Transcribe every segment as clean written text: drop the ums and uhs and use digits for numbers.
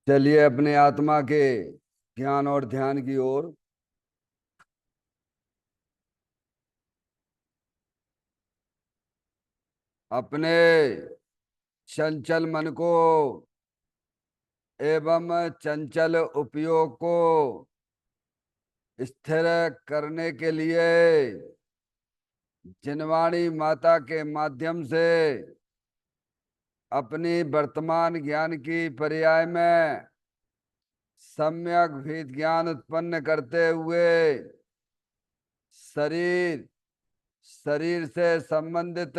चलिए अपने आत्मा के ज्ञान और ध्यान की ओर। अपने चंचल मन को एवं चंचल उपयोग को स्थिर करने के लिए जिनवाणी माता के माध्यम से अपनी वर्तमान ज्ञान की पर्याय में सम्यक भेद ज्ञान उत्पन्न करते हुए शरीर शरीर से संबंधित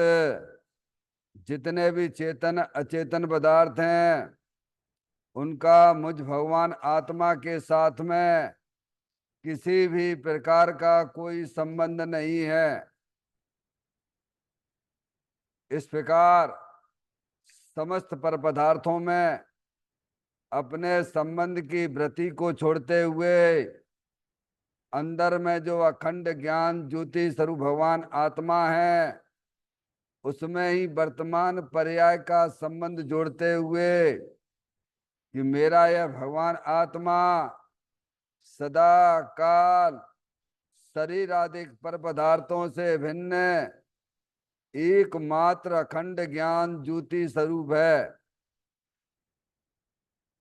जितने भी चेतन अचेतन पदार्थ हैं उनका मुझ भगवान आत्मा के साथ में किसी भी प्रकार का कोई संबंध नहीं है। इस प्रकार समस्त पर पदार्थों में अपने संबंध की वृत्ति को छोड़ते हुए अंदर में जो अखंड ज्ञान ज्योति स्वरूप भगवान आत्मा है उसमें ही वर्तमान पर्याय का संबंध जोड़ते हुए कि मेरा यह भगवान आत्मा सदा काल शरीर आदि पर पदार्थों से भिन्न एकमात्र अखंड ज्ञान ज्योति स्वरूप है।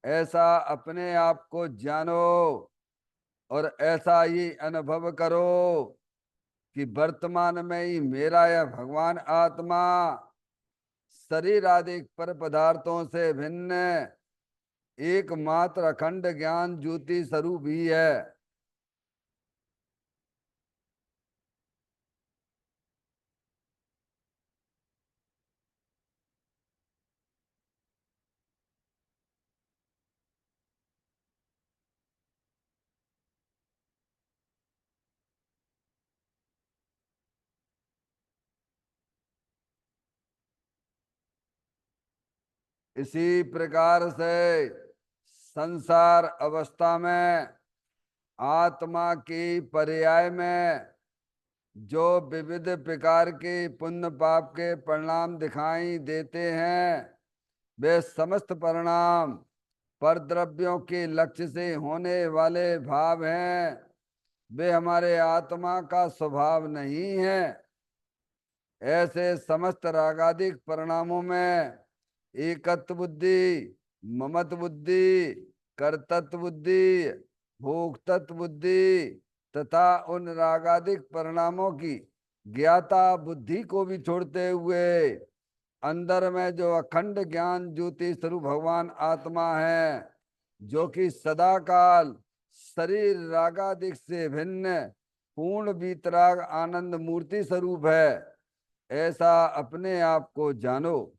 ऐसा अपने आप को जानो और ऐसा ही अनुभव करो कि वर्तमान में ही मेरा यह भगवान आत्मा शरीर आदि पर पदार्थों से भिन्न एकमात्र अखंड ज्ञान ज्योति स्वरूप ही है। इसी प्रकार से संसार अवस्था में आत्मा की पर्याय में जो विविध प्रकार के पुण्य पाप के परिणाम दिखाई देते हैं वे समस्त परिणाम पर द्रव्यों के लक्ष्य से होने वाले भाव हैं। वे हमारे आत्मा का स्वभाव नहीं है। ऐसे समस्त रागादिक परिणामों में एकत्व बुद्धि, ममत्व बुद्धि, कर्तत्व बुद्धि, भोक्तत्व बुद्धि तथा उन रागादिक परिणामों की ज्ञाता बुद्धि को भी छोड़ते हुए अंदर में जो अखंड ज्ञान ज्योति स्वरूप भगवान आत्मा है जो कि सदा काल शरीर रागादिक से भिन्न पूर्ण वीतराग आनंद मूर्ति स्वरूप है। ऐसा अपने आप को जानो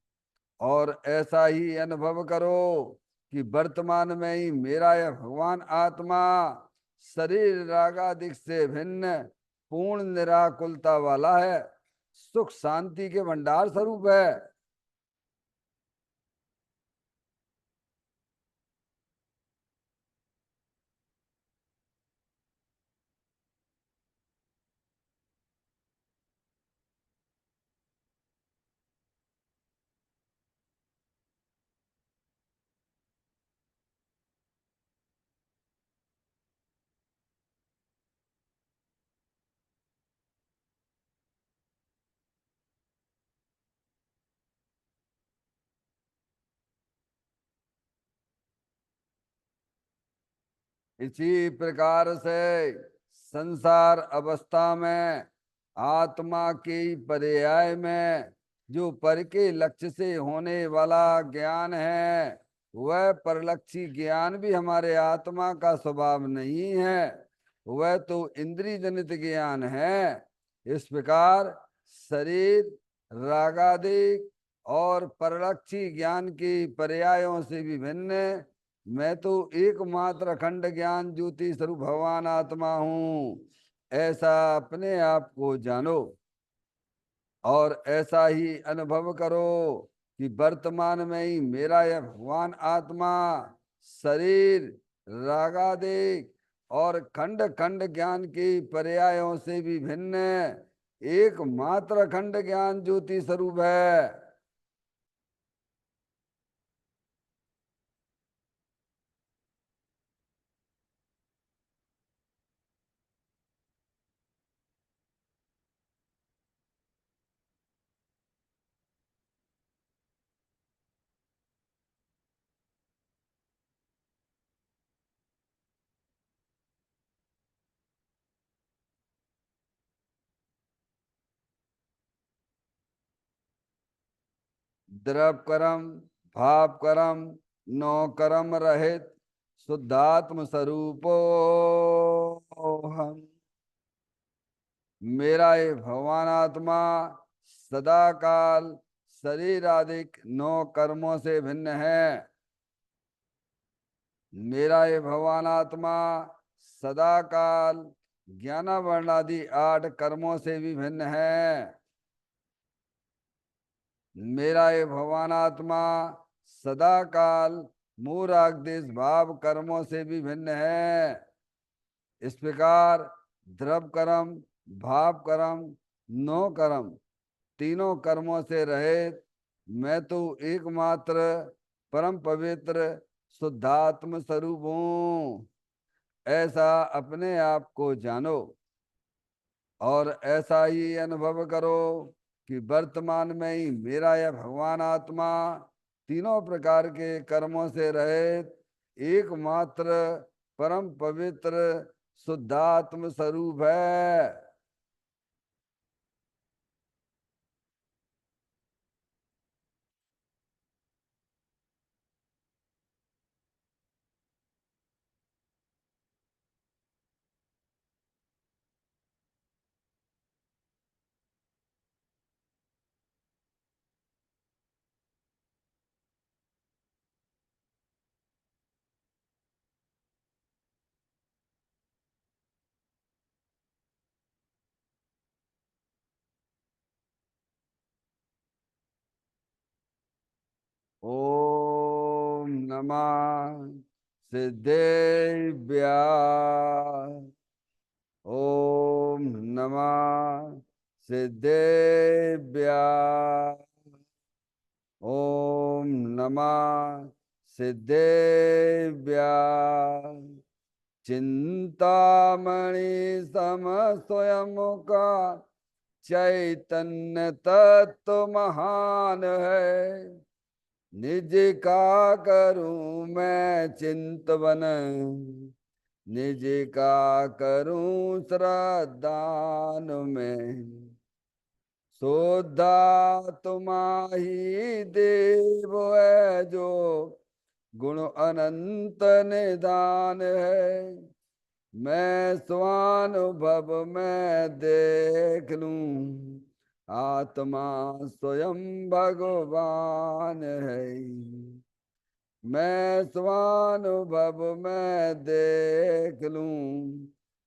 और ऐसा ही अनुभव करो कि वर्तमान में ही मेरा यह भगवान आत्मा शरीर रागादिक से भिन्न पूर्ण निराकुलता वाला है, सुख शांति के भंडार स्वरूप है। इसी प्रकार से संसार अवस्था में आत्मा की पर्याय में जो पर के लक्ष्य से होने वाला ज्ञान है वह परलक्षी ज्ञान भी हमारे आत्मा का स्वभाव नहीं है। वह तो इंद्रिय जनित ज्ञान है। इस प्रकार शरीर रागादिक और परलक्षी ज्ञान की पर्यायों से भी भिन्न मैं तो एकमात्र अखंड ज्ञान ज्योति स्वरूप भगवान आत्मा हूं। ऐसा अपने आप को जानो और ऐसा ही अनुभव करो कि वर्तमान में ही मेरा यह भगवान आत्मा शरीर रागादिक और खंड खंड ज्ञान की पर्यायों से भी भिन्न एकमात्र अखंड ज्ञान ज्योति स्वरूप है। द्रव कर्म भाव कर्म नो कर्म रहित शुद्धात्म स्वरूपो हम। मेरा ये भगवान आत्मा सदा काल शरीर आदि नौ कर्मों से भिन्न है। मेरा ये भगवान आत्मा सदा काल ज्ञान वर्णादि 8 कर्मों से भी भिन्न है। मेरा ये भगवान आत्मा सदा काल मूरागदेश भाव कर्मों से भी भिन्न है। इस प्रकार द्रव कर्म भाव कर्म नो कर्म तीनों कर्मों से रहित मैं तो एकमात्र परम पवित्र शुद्धात्म स्वरूप हूँ, ऐसा अपने आप को जानो और ऐसा ही अनुभव करो कि वर्तमान में ही मेरा यह भगवान आत्मा तीनों प्रकार के कर्मों से रहित एकमात्र परम पवित्र शुद्धात्म स्वरूप है। ओम नमः सिद्धेभ्य। ओम नमः सिद्धेभ्य। ओम नमः सिद्धेभ्य। चिंतामणि सम स्वयं का चैतन्य तत्व महान है। निज का करूं मैं चिंतवन, निज का करूं श्रद्धान में। शुद्धा तुम्हारी देव है जो गुण अनंत निदान है। मैं स्वानुभव में देख लूं आत्मा स्वयं भगवान है। मैं स्वानुभव में देख लूं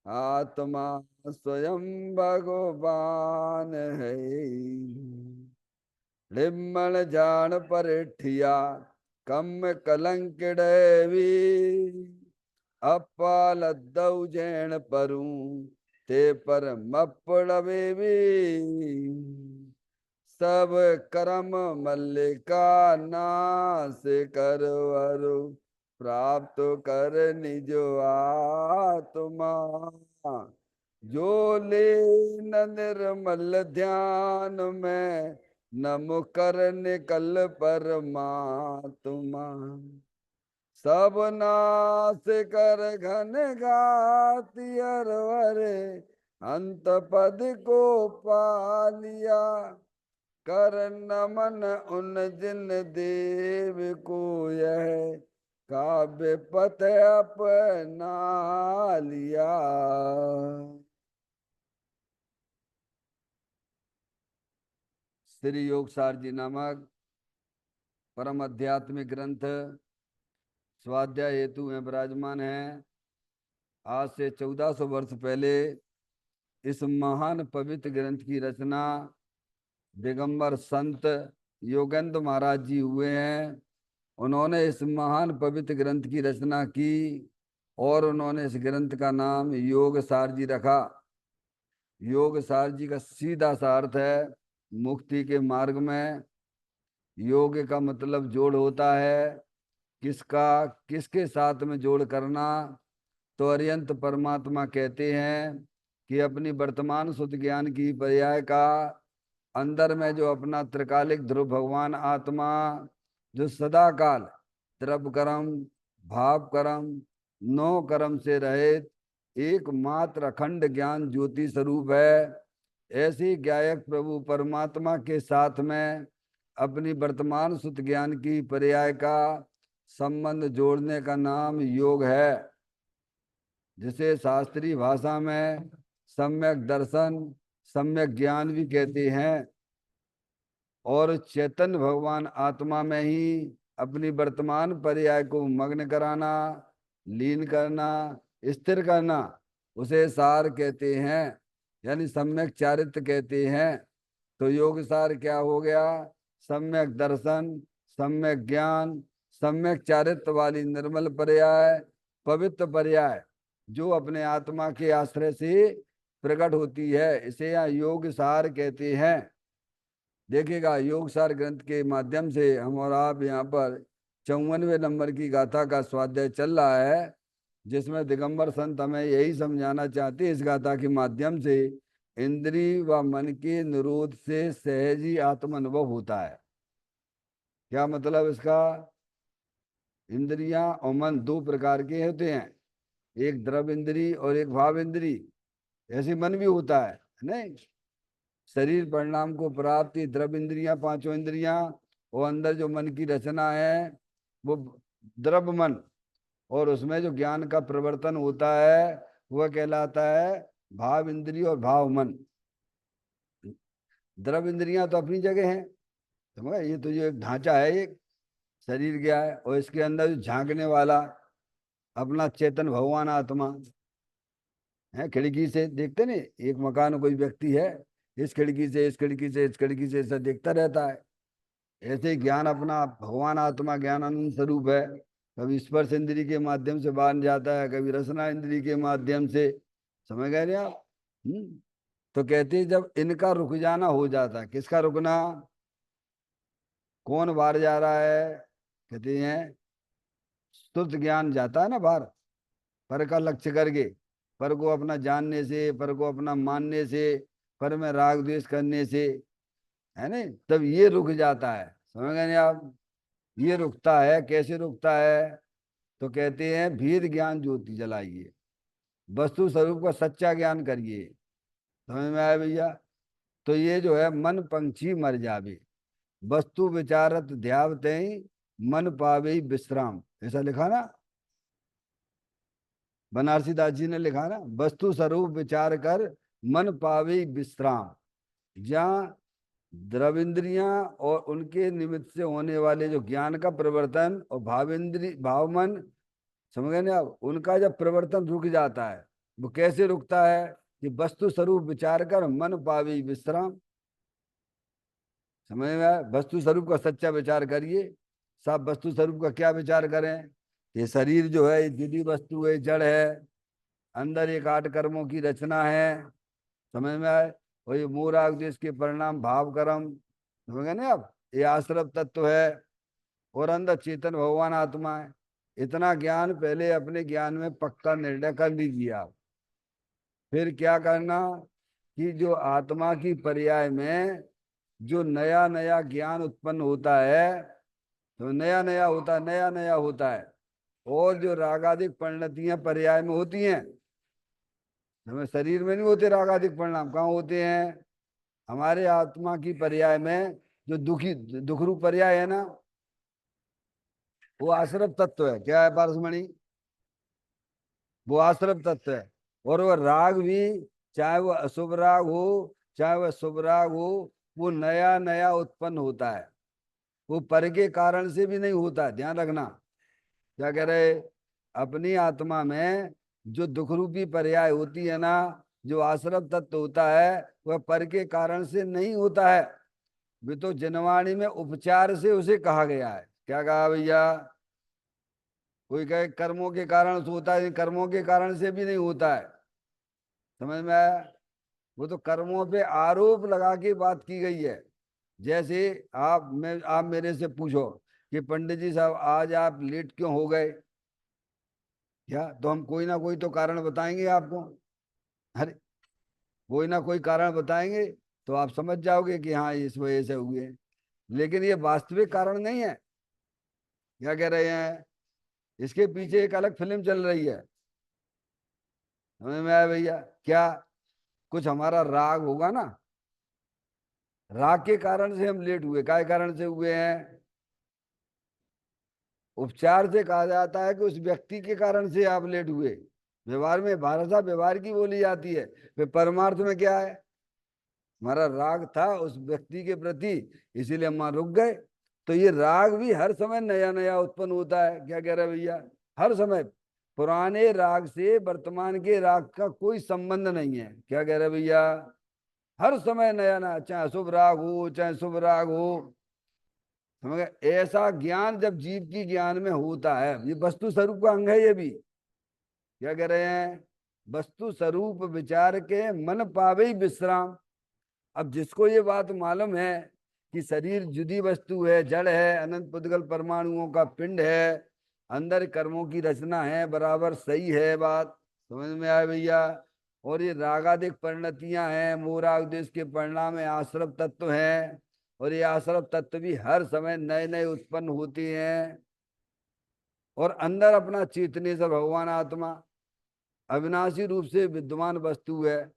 आत्मा स्वयं भगवान है। लिम्मण जान परिठिया कम कलंकड़वी अपालद्दौ जैन परूं ते पर मपड़वे भी। सब कर्म मल्लिका नाश करवरु प्राप्त कर निज आत्मा। जो ले न निर्मल ध्यान में नम कर निकल परमात्मा। सब नाश कर घन घाति अरवरे अंत पद को पालिया। कर नमन उन जिन देव को यह काव्य पथ अपना लिया। श्री योगसार जी नामक परम आध्यात्मिक ग्रंथ स्वाध्याय हेतु में विराजमान है। आज से 1400 वर्ष पहले इस महान पवित्र ग्रंथ की रचना दिगंबर संत योगेंद्र महाराज जी हुए हैं। उन्होंने इस महान पवित्र ग्रंथ की रचना की और उन्होंने इस ग्रंथ का नाम योग सार जी रखा। योग सार जी का सीधा सा अर्थ है मुक्ति के मार्ग में। योग का मतलब जोड़ होता है, किसका किसके साथ में जोड़ करना। तो अरियंत परमात्मा कहते हैं कि अपनी वर्तमान शुद्ध ज्ञान की पर्याय का अंदर में जो अपना त्रिकालिक ध्रुव भगवान आत्मा जो सदा काल द्रव कर्म भाव कर्म नो कर्म से रहित एकमात्र अखंड ज्ञान ज्योति स्वरूप है। ऐसी गायक प्रभु परमात्मा के साथ में अपनी वर्तमान सुत ज्ञान की पर्याय का संबंध जोड़ने का नाम योग है, जिसे शास्त्रीय भाषा में सम्यक दर्शन, सम्यक ज्ञान भी कहते हैं। और चैतन्य भगवान आत्मा में ही अपनी वर्तमान पर्याय को मग्न कराना, लीन करना, स्थिर करना, उसे सार कहते हैं, यानी सम्यक चारित्र कहते हैं। तो योग सार क्या हो गया? सम्यक दर्शन, सम्यक ज्ञान, सम्यक चारित्र वाली निर्मल पर्याय, पवित्र पर्याय, जो अपने आत्मा के आश्रय से प्रकट होती है, इसे यहाँ योग सार कहते हैं। देखिएगा, योग सार ग्रंथ के माध्यम से हम और आप यहाँ पर 54वें नंबर की गाथा का स्वाध्याय चल रहा है, जिसमें दिगंबर संत हमें यही समझाना चाहते हैं इस गाथा के माध्यम से, इंद्रिय व मन के निरोध से सहज ही आत्म अनुभव होता है। क्या मतलब इसका? इंद्रियां और मन दो प्रकार के होते हैं, एक द्रव इंद्री और एक भाव इंद्री। ऐसे मन भी होता है नहीं? शरीर परिणाम को प्राप्ति द्रव इंद्रियां, पांचों इंद्रियां, और अंदर जो मन की रचना है वो द्रव मन, और उसमें जो ज्ञान का प्रवर्तन होता है वह कहलाता है भाव इंद्रिय और भाव मन। द्रव इंद्रियां तो अपनी जगह हैं, समझ? ये तो जो एक ढांचा है, एक शरीर क्या है, और इसके अंदर जो झांकने वाला अपना चेतन भगवान आत्मा है। खिड़की से देखते नहीं, एक मकान में कोई व्यक्ति है, इस खिड़की से, इस खिड़की से, इस खिड़की से ऐसा देखता रहता है। ऐसे ही ज्ञान अपना भगवान आत्मा ज्ञानानंद स्वरूप है, कभी स्पर्श इंद्री के माध्यम से बाहर जाता है, कभी रसना इंद्री के माध्यम से। समझ गए नहीं आप? तो कहते हैं जब इनका रुक जाना हो जाता है, किसका रुकना? कौन बाहर जा रहा है? कहते हैं शुद्ध ज्ञान जाता है ना बाहर, पर का लक्ष्य करके, पर को अपना जानने से, पर को अपना मानने से, पर में राग द्वेष करने से, है नहीं, तब ये रुक जाता है। समझ गए नहीं आप? ये रुकता है, कैसे रुकता है? तो कहते हैं भेद ज्ञान ज्योति जलाइए, वस्तु स्वरूप का सच्चा ज्ञान करिए। समझ में आया भैया? तो ये जो है मन पंछी मर जावे, वस्तु विचारत ध्यावते मन पावे विश्राम, ऐसा लिखा ना, बनारसी दास जी ने लिखा ना, वस्तु स्वरूप विचार कर मन पावे विश्राम। जहाँ द्रविंद्रियां और उनके निमित्त से होने वाले जो ज्ञान का प्रवर्तन और भावेंद्री भाव मन, समझ गए ना आप, उनका जब प्रवर्तन रुक जाता है, वो कैसे रुकता है? कि वस्तु स्वरूप विचार कर मन पावे विश्राम। समझ में आया? वस्तु स्वरूप का सच्चा विचार करिए। सब वस्तु स्वरूप का क्या विचार करें? ये शरीर जो है, ये जुदी वस्तु है, जड़ है, अंदर एक आठ कर्मों की रचना है। समझ में आए? और ये मोह राग द्वेष के परिणाम भाव कर्म, समझ गए ना आप, ये आश्रव तत्व है, और अंदर चेतन भगवान आत्मा है। इतना ज्ञान पहले अपने ज्ञान में पक्का निर्णय कर लीजिए आप। फिर क्या करना? कि जो आत्मा की पर्याय में जो नया नया ज्ञान उत्पन्न होता है, तो नया नया होता है, नया नया होता है, और जो रागादिक परिणतियां पर्याय में होती हैं, हमें शरीर में नहीं होते रागादिक परिणाम, कहाँ होते हैं? हमारे आत्मा की पर्याय में जो दुखी दुख रूप पर्याय है ना, वो आश्रव तत्व है। क्या है पारसमणि? वो आश्रव तत्व है। और वो राग भी, चाहे वो अशुभ राग हो, चाहे वह शुभ राग हो, वो नया नया उत्पन्न होता है, वो पर के कारण से भी नहीं होता, ध्यान रखना। क्या कह रहे? अपनी आत्मा में जो दुख रूपी पर्याय होती है ना, जो आश्रव तत्व होता है, वह पर के कारण से नहीं होता है। वे तो जनवाणी में उपचार से उसे कहा गया है। क्या कहा भैया? कोई कहे कर्मों के कारण से होता है, कर्मों के कारण से भी नहीं होता है। समझ में आया? वो तो कर्मों पे आरोप लगा के बात की गई है। जैसे आप मेरे से पूछो कि पंडित जी साहब आज आप लेट क्यों हो गए, क्या तो हम कोई ना कोई तो कारण बताएंगे आपको। अरे कोई ना कोई कारण बताएंगे, तो आप समझ जाओगे कि हाँ इस वजह से हुए। लेकिन ये वास्तविक कारण नहीं है। क्या कह रहे हैं? इसके पीछे एक अलग फिल्म चल रही है। समझ में आया भैया? क्या कुछ हमारा राग होगा ना, राग के कारण से हम लेट हुए, काय कारण से हुए हैं? उपचार से कहा जाता है कि उस व्यक्ति के कारण से आप लेट हुए। व्यवहार में भाषा व्यवहार की बोली जाती है, फिर परमार्थ में क्या है? हमारा राग था उस व्यक्ति के प्रति, इसीलिए हम वहां रुक गए। तो ये राग भी हर समय नया नया उत्पन्न होता है। क्या कह रहे भैया? हर समय पुराने राग से वर्तमान के राग का कोई संबंध नहीं है। क्या कह रहे भैया? हर समय नया नया, चाहे अशुभ राग हो चाहे शुभ राग हो। समझ गए? ऐसा ज्ञान जब जीव की ज्ञान में होता है, ये वस्तु स्वरूप का अंग है ये भी। क्या कह रहे हैं? वस्तु स्वरूप विचार के मन पावे विश्राम। अब जिसको ये बात मालूम है कि शरीर जुदी वस्तु है, जड़ है, अनंत पुद्गल परमाणुओं का पिंड है, अंदर कर्मों की रचना है, बराबर सही है बात। समझ में आए भैया? और ये रागादिक परिणतियां हैं, मोराग देश के परिणाम में आश्रव तत्व हैं, और ये आश्रव तत्व भी हर समय नए नए उत्पन्न होते हैं। और अंदर अपना चेतने से भगवान आत्मा अविनाशी रूप से विद्यमान वस्तु है।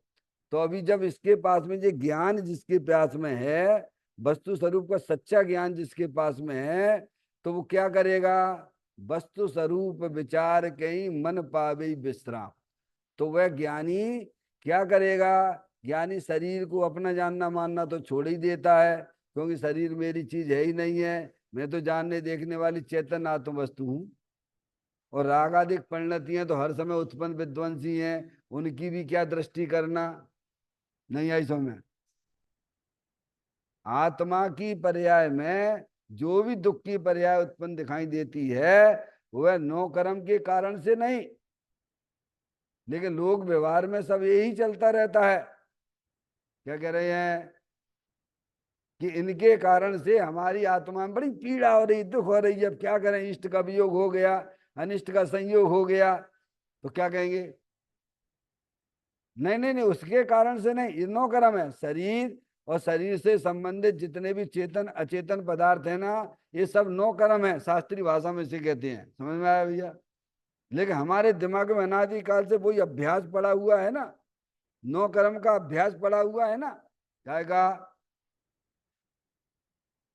तो अभी जब इसके पास में ये ज्ञान जिसके पास में है, वस्तु स्वरूप का सच्चा ज्ञान जिसके पास में है, तो वो क्या करेगा? वस्तु स्वरूप विचार के ही मन पावे विश्राम। तो वह ज्ञानी क्या करेगा? ज्ञानी शरीर को अपना जानना मानना तो छोड़ ही देता है, क्योंकि शरीर मेरी चीज है ही नहीं है, मैं तो जानने देखने वाली चेतन आत्म वस्तु हूं। और रागादिक परिणतियां तो हर समय उत्पन्न विध्वंसी हैं, उनकी भी क्या दृष्टि करना? नहीं आई समझ में? आत्मा की पर्याय में जो भी दुख की पर्याय उत्पन्न दिखाई देती है, वह नो कर्म के कारण से नहीं। लेकिन लोग व्यवहार में सब यही चलता रहता है। क्या कह रहे हैं? कि इनके कारण से हमारी आत्मा में बड़ी पीड़ा हो रही, दुख हो रही है। अब क्या करें? इष्ट का वियोग हो गया, अनिष्ट का संयोग हो गया, तो क्या कहेंगे? नहीं नहीं नहीं, उसके कारण से नहीं, इनो कर्म है। शरीर और शरीर से संबंधित जितने भी चेतन अचेतन पदार्थ है ना, ये सब नो कर्म है, शास्त्रीय भाषा में से कहते हैं। समझ में आया भैया? लेकिन हमारे दिमाग में अनादि काल से वही अभ्यास पड़ा हुआ है ना, नो कर्म का अभ्यास पड़ा हुआ है ना। क्या कहा?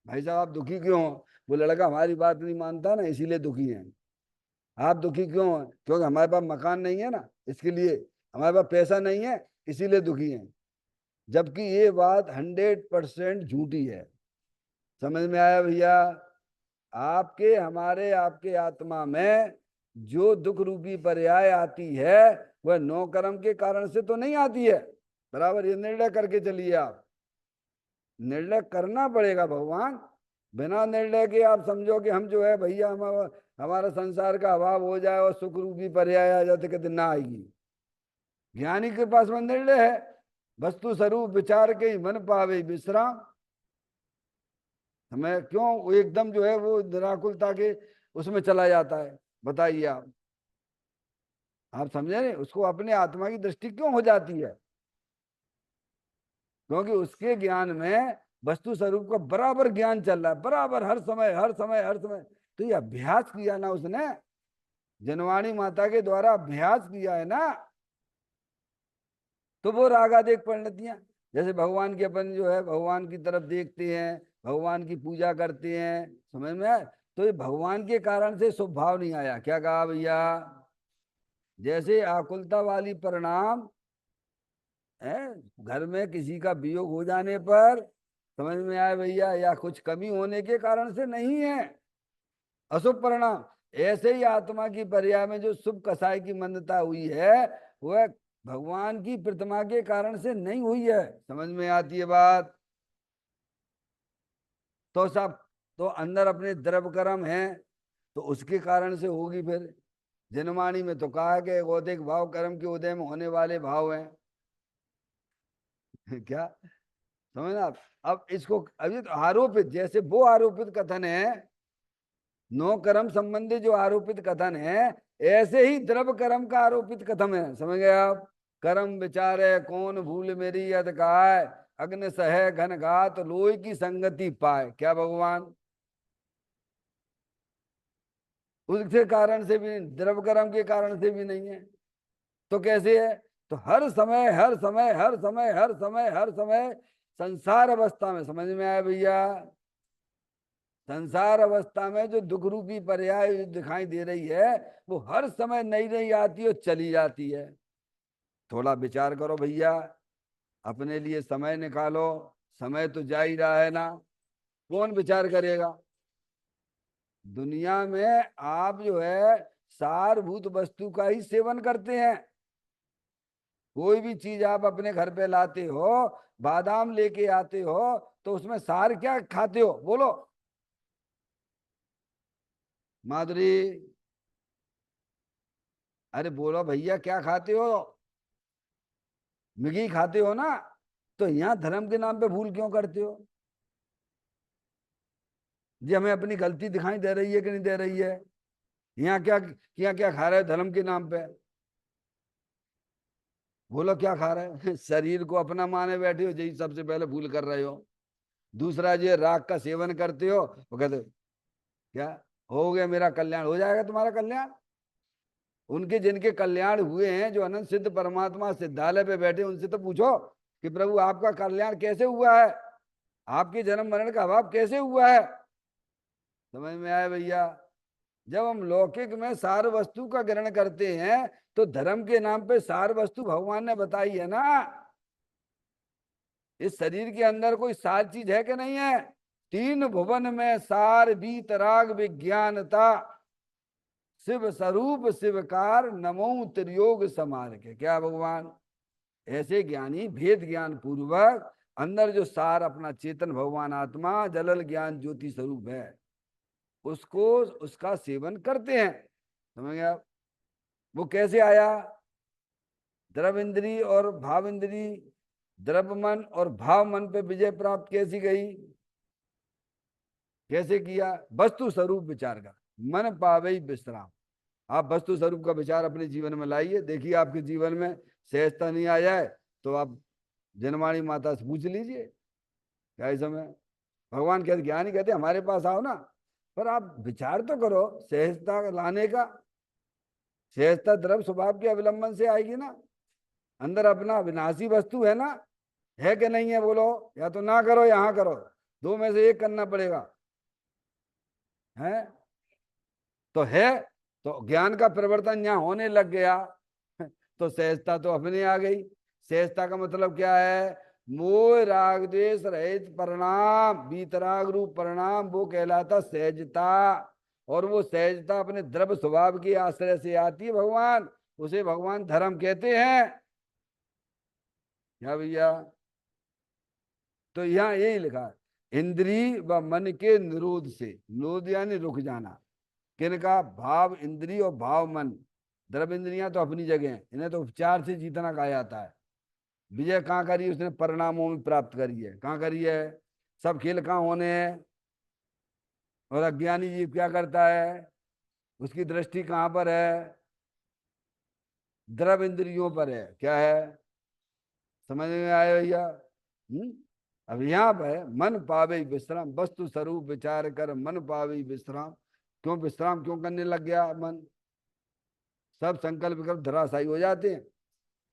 भाई साहब आप दुखी क्यों हो? वो लड़का हमारी बात नहीं मानता ना, इसीलिए दुखी है। आप दुखी क्यों हैं? क्योंकि हमारे पास मकान नहीं है ना, इसके लिए। हमारे पास पैसा नहीं है, इसीलिए दुखी हैं। जबकि ये बात 100% झूठी है। समझ में आया भैया? आपके हमारे आपके आत्मा में जो दुख रूपी पर्याय आती है, वह नो कर्म के कारण से तो नहीं आती है। बराबर ये निर्णय करके चलिए आप। निर्णय करना पड़ेगा भगवान। बिना निर्णय के आप समझो कि हम जो है भैया हमारा संसार का अभाव हो जाए और सुख रूपी पर्याय आ जाते, कहते ना आएगी। ज्ञानी के पास में निर्णय है, वस्तु स्वरूप विचार के ही मन पावे विश्राम। हमें क्यों वो एकदम जो है वो निराकुलता के उसमें चला जाता है? बताइए आप समझे नहीं? उसको अपने आत्मा की दृष्टि क्यों हो जाती है? क्योंकि उसके ज्ञान में वस्तु स्वरूप का बराबर ज्ञान चल रहा है, बराबर हर समय हर समय हर समय। तो ये अभ्यास किया ना उसने, जनवाणी माता के द्वारा अभ्यास किया है ना, तो वो रागादेख परिणतियां। जैसे भगवान के अपन जो है भगवान की तरफ देखते हैं, भगवान की पूजा करते हैं, समझ में आए? तो ये भगवान के कारण से शुभ भाव नहीं आया। क्या कहा भैया? जैसे आकुलता वाली परिणाम है, घर में किसी का वियोग हो जाने पर, समझ में आए भैया, या कुछ कमी होने के कारण से नहीं है अशुभ परिणाम। ऐसे ही आत्मा की पर्याय में जो शुभ कसाय की मंदता हुई है, वह भगवान की प्रतिमा के कारण से नहीं हुई है। समझ में आती है बात? तो सब तो अंदर अपने द्रव कर्म है, तो उसके कारण से होगी। फिर जनवाणी में तो कहा कि गौतिक भाव कर्म के उदय में होने वाले भाव हैं। क्या समझ आप? अब इसको अभी तो आरोपित, जैसे वो आरोपित कथन है, नो कर्म संबंधी जो आरोपित कथन है, ऐसे ही द्रव कर्म का आरोपित कथन है। समझ गए आप? कर्म विचारे कौन भूल मेरी यद काय, अग्नि सह घन घात लोई की संगति पाए। क्या भगवान? उसके कारण से भी नहीं, द्रव कर्म के कारण से भी नहीं है। तो कैसे है? तो हर समय हर समय हर समय हर समय हर समय संसार अवस्था में, समझ में आया भैया? संसार अवस्था में जो दुख रूपी पर्याय दिखाई दे रही है वो हर समय नई नई आती है और चली जाती है। थोड़ा विचार करो भैया, अपने लिए समय निकालो। समय तो जा ही रहा है ना, कौन विचार करेगा? दुनिया में आप जो है सारभूत वस्तु का ही सेवन करते हैं। कोई भी चीज आप अपने घर पे लाते हो, बादाम लेके आते हो, तो उसमें सार क्या खाते हो बोलो माधुरी? अरे बोलो भैया, क्या खाते हो? मैगी खाते हो ना? तो यहाँ धर्म के नाम पे भूल क्यों करते हो? जी हमें अपनी गलती दिखाई दे रही है कि नहीं दे रही है? यहाँ क्या क्या खा रहे हो धर्म के नाम पे? बोलो क्या खा रहे हो? शरीर को अपना माने बैठे हो, यही सबसे पहले भूल कर रहे हो। दूसरा जो राग का सेवन करते हो, वो कहते हो, क्या हो गया मेरा कल्याण, हो जाएगा तुम्हारा कल्याण। उनके जिनके कल्याण हुए हैं, जो अनंत सिद्ध परमात्मा सिद्धालय पे बैठे, उनसे तो पूछो कि प्रभु आपका कल्याण कैसे हुआ है, आपके जन्म मरण का अभाव कैसे हुआ है। समझ में आया भैया? जब हम लौकिक में सार वस्तु का ग्रहण करते हैं तो धर्म के नाम पे सार वस्तु भगवान ने बताई है ना। इस शरीर के अंदर कोई सार चीज है कि नहीं है? तीन भुवन में सार बीतराग विज्ञानता, शिव स्वरूप शिवकार नमो त्रियोग समार के। क्या भगवान ऐसे ज्ञानी भेद ज्ञान पूर्वक अंदर जो सार अपना चेतन भगवान आत्मा जलल ज्ञान ज्योति स्वरूप है, उसको उसका सेवन करते हैं। समझ गया? वो कैसे आया? द्रव इंद्री और भाव इंद्री, द्रव मन और भाव मन पे विजय प्राप्त कैसी गई? कैसे किया? वस्तु स्वरूप विचार कर मन पावे विश्राम। आप वस्तु स्वरूप का विचार अपने जीवन में लाइए, देखिए आपके जीवन में सहजता नहीं आ जाए तो आप जनवाणी माता से पूछ लीजिए। क्या इस समय भगवान कहते, ज्ञानी कहते हमारे पास आओ ना, पर आप विचार तो करो सहजता लाने का। सहजता द्रव स्वभाव के अवलंबन से आएगी ना। अंदर अपना विनाशी वस्तु है ना, है कि नहीं है बोलो? या तो ना करो या हाँ करो, दो में से एक करना पड़ेगा। है तो है, तो ज्ञान का परिवर्तन यहाँ होने लग गया तो सहजता तो अपने आ गई। सहजता का मतलब क्या है? मोह राग द्वेष रहित परिणाम, बीतराग रूप परिणाम, वो कहलाता सहजता। और वो सहजता अपने द्रव्य स्वभाव के आश्रय से आती है भगवान, उसे भगवान धर्म कहते हैं। क्या भैया? तो यहाँ यही लिखा है, इंद्री व मन के निरोध से, निरोध यानी रुक जाना। किनका? भाव इंद्री और भाव मन। द्रव्य इंद्रियां तो अपनी जगह हैं, इन्हें तो उपचार से जीतना कहा जाता है। विजय कहाँ करी? उसने परिणामों में प्राप्त करी है। कहाँ करी है? सब खेल कहाँ होने हैं? और अज्ञानी जीव क्या करता है? उसकी दृष्टि कहाँ पर है? द्रव्य इंद्रियों पर है। क्या है? समझ में आया भैया? अब यहाँ पर मन पावे विश्राम, वस्तु स्वरूप विचार कर मन पावे विश्राम। क्यों विश्राम क्यों करने लग गया मन? सब संकल्प विकल्प धराशायी हो जाते हैं।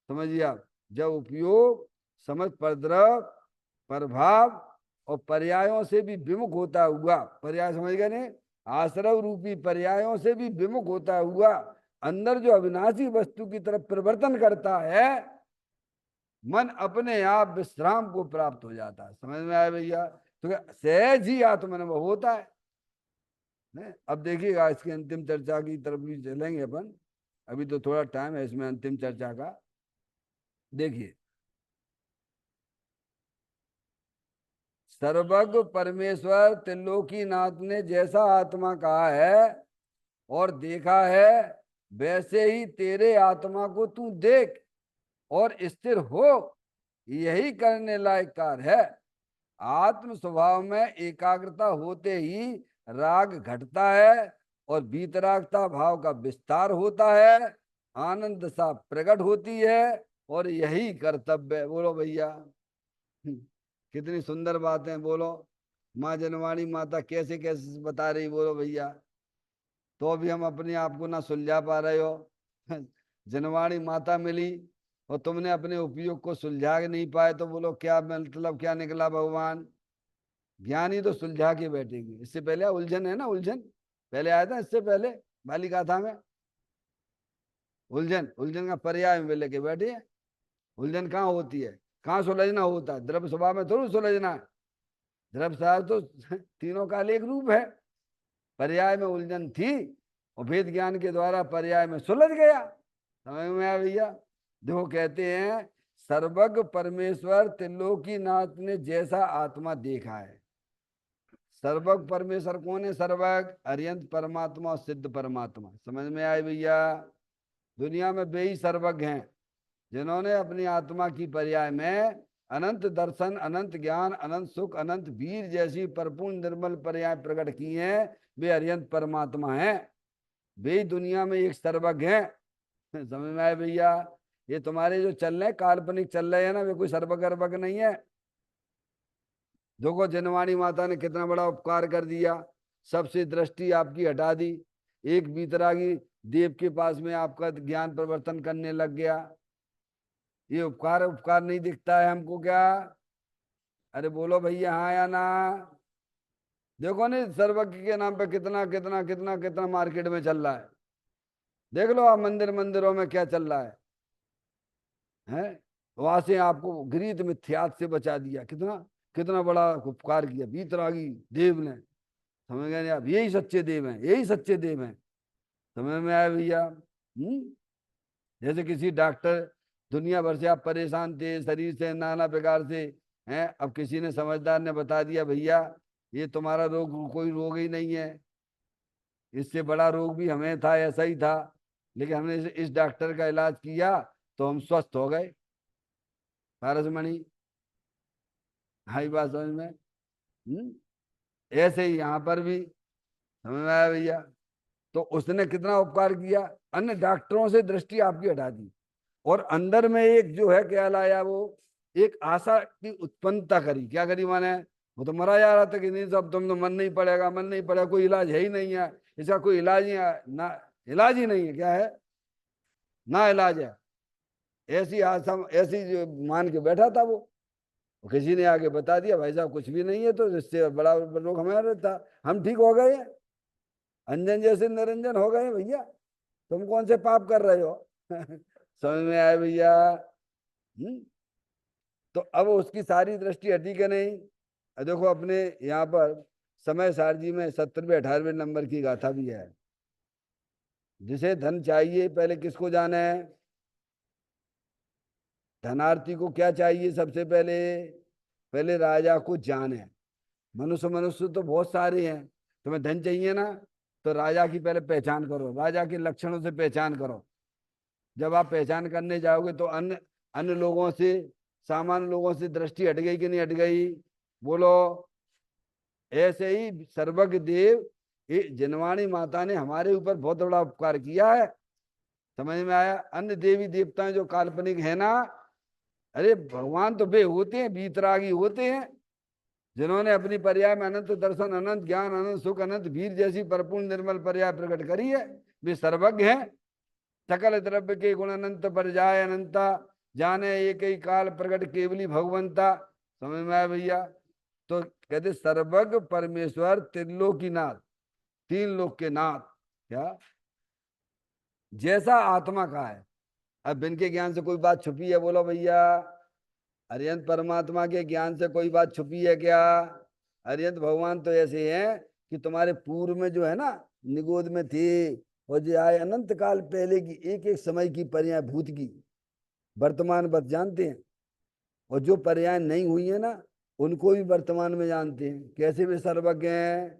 समझिए आप, जब उपयोग समझ परद्रव प्रभाव और पर्यायों से भी विमुख होता हुआ, पर्याय समझ गए ने, आश्रव रूपी पर्यायों से भी विमुख होता हुआ अंदर जो अविनाशी वस्तु की तरफ परिवर्तन करता है, मन अपने आप विश्राम को प्राप्त हो जाता है। समझ में आया भैया? तो सहज ही आत्मनुभव होता है। अब देखिएगा इसकी अंतिम चर्चा की तरफ भी चलेंगे अपन, अभी तो थोड़ा टाइम है इसमें अंतिम चर्चा का। देखिए, सर्वज्ञ परमेश्वर त्रिलोकीनाथ ने जैसा आत्मा कहा है और देखा है, वैसे ही तेरे आत्मा को तू देख और स्थिर हो, यही करने लायक कार्य है। आत्म स्वभाव में एकाग्रता होते ही राग घटता है और बीतरागता भाव का विस्तार होता है, आनंद सा प्रकट होती है, और यही कर्तव्य है। बोलो भैया, कितनी सुंदर बातें बोलो। माँ जनवाणी माता कैसे कैसे बता रही, बोलो भैया। तो अभी हम अपने आप को ना सुलझा पा रहे हो। जनवाणी माता मिली और तुमने अपने उपयोग को सुलझा के नहीं पाए तो बोलो क्या मतलब, क्या निकला भगवान। ज्ञान ही तो सुलझा के बैठेगी। इससे पहले उलझन है ना, उलझन पहले आया था, इससे पहले वाली गाथा में उलझन, उलझन का पर्याय में लेके बैठे हैं। उलझन कहाँ होती है, कहाँ सुलझना होता है, द्रव्य स्वभाव में थोड़ी सुलझना है। द्रव्य स्वभाव तो तीनों का एक रूप है। पर्याय में उलझन थी और वेद ज्ञान के द्वारा पर्याय में सुलझ गया। समझ में आया भैया। देखो कहते हैं सर्वज्ञ परमेश्वर त्रिलोकीनाथ ने जैसा आत्मा देखा है। सर्वज्ञ परमेश्वर कौन है? सर्वज्ञ अरियंत परमात्मा और सिद्ध परमात्मा। समझ में आए भैया। दुनिया में वे ही सर्वज्ञ हैं जिन्होंने अपनी आत्मा की पर्याय में अनंत दर्शन, अनंत ज्ञान, अनंत सुख, अनंत वीर जैसी परिपूर्ण निर्मल पर्याय प्रकट की हैं। वे अरियंत परमात्मा हैं। वे ही दुनिया में एक सर्वज्ञ हैं। समझ में आए भैया। ये तुम्हारे जो चल रहे हैं काल्पनिक चल रहे हैं ना, वे कोई सर्वज्ञ अर्वज्ञ नहीं है। देखो जनवाणी माता ने कितना बड़ा उपकार कर दिया, सबसे दृष्टि आपकी हटा दी, एक बीतरागी देव के पास में आपका ज्ञान प्रवर्तन करने लग गया। ये उपकार उपकार नहीं दिखता है हमको क्या? अरे बोलो भैया हाँ या ना। देखो नहीं सर्वज्ञ के नाम पे कितना कितना कितना कितना मार्केट में चल रहा है। देख लो आप मंदिर मंदिरों में क्या चल रहा है। वहां से आपको गृहीत मिथ्यात से बचा दिया। कितना कितना बड़ा उपकार किया बीतरागी देव ने। समझ गए नहीं आप? यही सच्चे देव हैं, यही सच्चे देव हैं। समझ में आया भैया। जैसे किसी डॉक्टर, दुनिया भर से आप परेशान थे शरीर से नाना प्रकार से हैं, अब किसी ने समझदार ने बता दिया भैया ये तुम्हारा रोग कोई रोग ही नहीं है, इससे बड़ा रोग भी हमें था, ऐसा ही था, लेकिन हमने इस डॉक्टर का इलाज किया तो हम स्वस्थ हो गए। पारसमणि, हाई बात समझ में। ऐसे ही यहाँ पर भी समझ में आया भैया। तो उसने कितना उपकार किया, अन्य डॉक्टरों से दृष्टि आपकी हटा दी और अंदर में एक जो है क्या लाया, वो एक आशा की उत्पन्नता करी। क्या करी माने? वो तो मरा जा रहा था कि नहीं सब तुम तो मन नहीं पड़ेगा, मन नहीं पड़ेगा, कोई इलाज है ही नहीं है, इसका कोई इलाज ही है ना, इलाज ही नहीं है, क्या है ना इलाज है। ऐसी आशा, ऐसी जो मान के बैठा था वो। किसी ने आके बता दिया भाई साहब कुछ भी नहीं है, तो इससे बड़ा रोग हमारा था, हम ठीक हो गए। अंजन जैसे निरंजन हो गए भैया। तुम कौन से पाप कर रहे हो? समझ में आया भैया। तो अब उसकी सारी दृष्टि हटी के नहीं। देखो अपने यहाँ पर समय सारजी में 17वें 18वें नंबर की गाथा भी है। जिसे धन चाहिए पहले किसको जाना है? धनार्थी को क्या चाहिए सबसे पहले? पहले राजा को जाने। मनुष्य मनुष्य तो बहुत सारे हैं, तुम्हें धन चाहिए ना, तो राजा की पहले पहचान करो, राजा के लक्षणों से पहचान करो। जब आप पहचान करने जाओगे तो अन्य अन्य लोगों से, सामान्य लोगों से दृष्टि हट गई कि नहीं हट गई? बोलो। ऐसे ही सर्वज्ञ देव जनवाणी माता ने हमारे ऊपर बहुत बड़ा उपकार किया है। समझ में आया। अन्य देवी देवताएं जो काल्पनिक है ना, अरे भगवान तो वे होते हैं, बीतरागी होते हैं, जिन्होंने अपनी पर्याय में अनंत दर्शन, अनंत ज्ञान, अनंत सुख, अनंत वीर जैसी परिपूर्ण निर्मल पर्याय प्रकट करी है। वे सर्वज्ञ हैं। सकल द्रव्य के गुण अनंत पर जाए अनंता, जाने एक ही काल प्रकट केवली भगवंता। समझ में आया भैया। तो कहते सर्वज्ञ परमेश्वर त्रिलोकीनाथ, तीन लोक के नाथ। क्या जैसा आत्मा का है। अब इनके ज्ञान से कोई बात छुपी है? बोलो भैया। अरियंत परमात्मा के ज्ञान से कोई बात छुपी है क्या? अरियंत भगवान तो ऐसे हैं कि तुम्हारे पूर्व में जो है ना निगोद में थे, और जो आए अनंत काल पहले की एक एक समय की पर्याय भूत की वर्तमान बत जानते हैं, और जो पर्याय नहीं हुई है ना उनको भी वर्तमान में जानते हैं। कैसे वे सर्वज्ञ हैं।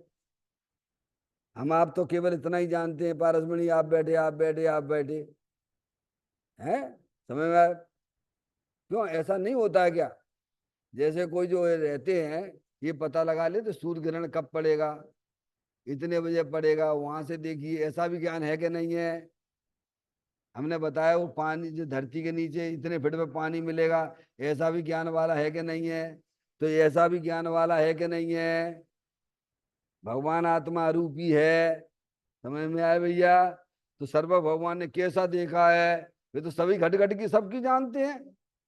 हम आप तो केवल इतना ही जानते हैं, पारसमणि आप बैठे आप बैठे आप बैठे हैं। समझ में आया? क्यों ऐसा नहीं होता है क्या? जैसे कोई जो रहते हैं ये पता लगा ले तो सूर्य ग्रहण कब पड़ेगा, इतने बजे पड़ेगा, वहां से देखिए, ऐसा भी ज्ञान है कि नहीं है? हमने बताया वो पानी जो धरती के नीचे इतने फीट में पानी मिलेगा, ऐसा भी ज्ञान वाला है कि नहीं है? तो ऐसा भी ज्ञान वाला है कि नहीं है? भगवान आत्मा रूपी है। समझ में आया भैया। तो सर्व भगवान ने कैसा देखा है? वे तो सभी घट घट की सबकी जानते हैं,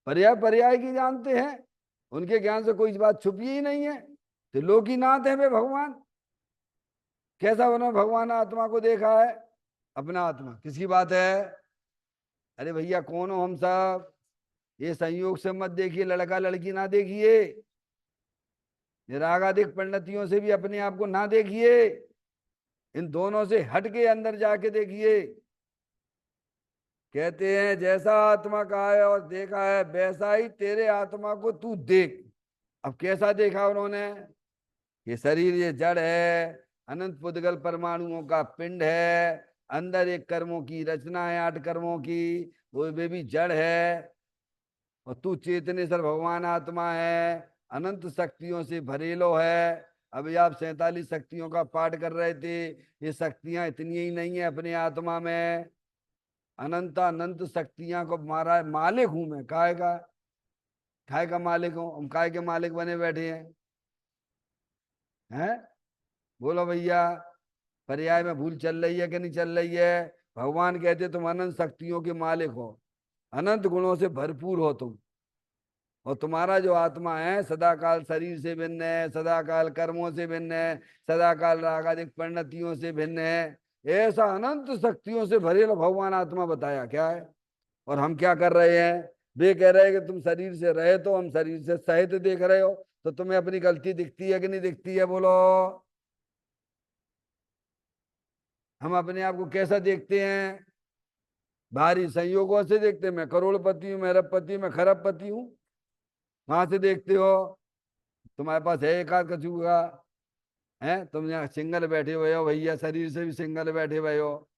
पर्याय पर्याय की जानते हैं, उनके ज्ञान से कोई बात छुपी ही नहीं है। तो लोकीनाथ है वे भगवान। कैसा बना भगवान आत्मा को देखा है? अपना आत्मा किसकी बात है? अरे भैया कौन हो हम सब? ये संयोग से मत देखिए, लड़का लड़की ना देखिए, रागादिक परिणतियों से भी अपने आप को ना देखिए, इन दोनों से हट के अंदर जाके देखिए। कहते हैं जैसा आत्मा का है और देखा है वैसा ही तेरे आत्मा को तू देख। अब कैसा देखा उन्होंने? ये शरीर ये जड़ है, अनंत पुद्गल परमाणुओं का पिंड है, अंदर एक कर्मों की रचना है, 8 कर्मों की, वो वे भी जड़ है। और तू चेतनेश्वर भगवान आत्मा है, अनंत शक्तियों से भरेलो है। अभी आप 47 शक्तियों का पाठ कर रहे थे, ये शक्तियां इतनी ही नहीं है अपने आत्मा में, अनंत अनंत शक्तियां को मारा मालिक हूं मैं। काय का मालिक हूं हम? काय के मालिक बने बैठे हैं? बोलो भैया, पर्याय में भूल चल रही है कि नहीं चल रही है? भगवान कहते तुम अनंत शक्तियों के मालिक हो, अनंत गुणों से भरपूर हो तुम, और तुम्हारा जो आत्मा है सदा काल शरीर से भिन्न है, सदा काल कर्मों से भिन्न है, सदा काल रागादिक परिणतियों से भिन्न है। ऐसा अनंत शक्तियों से भरे भगवान आत्मा बताया क्या है? और हम क्या कर रहे हैं? वे कह रहे हैं कि तुम शरीर से रहे, तो हम शरीर से सहित देख रहे हो, तो तुम्हें अपनी गलती दिखती है कि नहीं दिखती है? बोलो। हम अपने आप को कैसा देखते हैं? बाहरी संयोगों से देखते हैं, मैं करोड़पति हूं, मैं अरबपति हूं, मैं खरबपति हूं। कहां से देखते हो? तुम्हारे पास है एक आध कछुआ है, तुम यहाँ सिंगल बैठे हुए हो भैया, शरीर से भी सिंगल बैठे हुए हो।